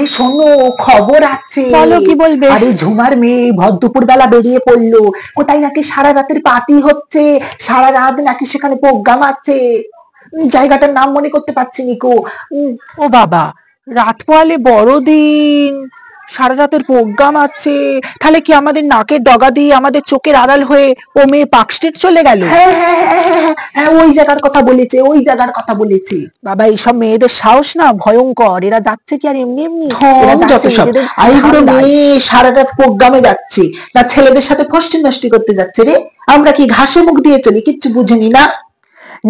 আরে শোনো, খবর আছে। বলো, কি বলবে? আরে ঝুমার মেয়ে ভর দুপুর বেলা বেরিয়ে পড়লো, কোথায় নাকি সারা রাতের পার্টি হচ্ছে, সারা রাত নাকি সেখানে প্রোগ্রাম আছে। জায়গাটার নাম মনে করতে পারছি নিকো। ও বাবা, রাত পোহালে বড়দিন, সারা রাতের প্রোগ্রাম আছে, তাহলে কি আমাদের নাকের ডগা দিয়ে আমাদের চোখের আড়াল হয়ে ও মেয়ে পার্ক স্ট্রিট চলে গেল? হ্যাঁ হ্যাঁ হ্যাঁ হ্যাঁ হ্যাঁ, হ্যাঁ, ওই জায়গার কথা বলেছে, ওই জায়গার কথা বলেছে। বাবা, এইসব মেয়েদের সাহস না ভয়ঙ্কর। এরা যাচ্ছে কি আর এমনি এমনি? এরা ঢং যত যাচ্ছে সব। নিজেদের আইবুড়ো ধান্দায়। মেয়ে সারা রাত প্রোগ্রামে যাচ্ছে, না ছেলেদের সাথে ফষ্টি নষ্টি করতে যাচ্ছে রে? আমরা কি ঘাসে মুখ দিয়ে চলি, কিচ্ছু বুঝিনি না।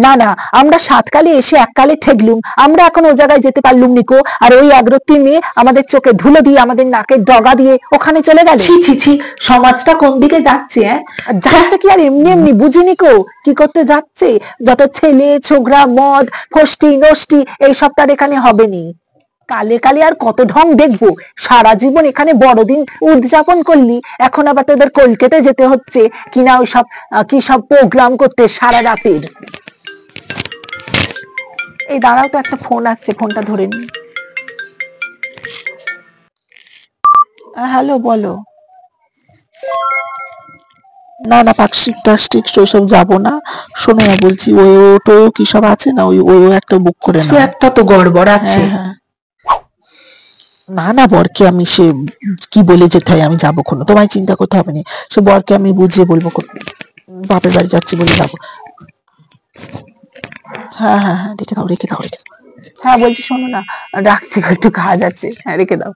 না না, আমরা সাতকালে এসে এককালে ঠেকলুম, আমরা এখন ও জায়গায় যেতে পারলুম নিকো, আর ওই একরত্তি মেয়ে আমাদের চোখে ধুলো দিয়ে আমাদের নাকের ডগা দিয়ে ওখানে চলে গেল। ছি ছি ছি, সমাজটা কোন দিকে যাচ্ছে? আর যাচ্ছে কি আর এমনি এমনি? বুঝিনি কো কি করতে যাচ্ছে? যত ছেলে ছোকরা, মদ ফষ্টি নষ্টি এইসব তার এখানে হবে নি। কালে কালে আর কত ঢং দেখবো? সারা জীবন এখানে বড়দিন উদযাপন করলি, এখন আবার তোদের কলকাতা যেতে হচ্ছে কিনা ওই সব কি সব প্রোগ্রাম করতে সারা রাতের। এই দাঁড়াও তো, একটা ফোন আসছে, ফোনটা ধরে নি। হ্যালো, বলো। না না, পার্কস্ট্রিট টার্কস্ট্রিট ওইসব যাবো না। শোনো না, বলছি ওই ওটো কি সব আছে না, ওই ওই একটা বুক করে কিছু নাও। একটা তো গড়বড় আছে। হ্যাঁ হ্যাঁ। না না, বরকে আমি সে কি বলে যেতে হয় আমি যাবো, কোনো তোমায় চিন্তা করতে হবে না। সে বরকে আমি বুঝিয়ে বলবো, বাপের বাড়ি যাচ্ছি বলে যাবো। হ্যাঁ হ্যাঁ হ্যাঁ, রেখে দাও রেখে দাও রেখে দাও। হ্যাঁ বলছি, শোনো না, রাখছি, একটু কাজ আছে। হ্যাঁ, রেখে দাও।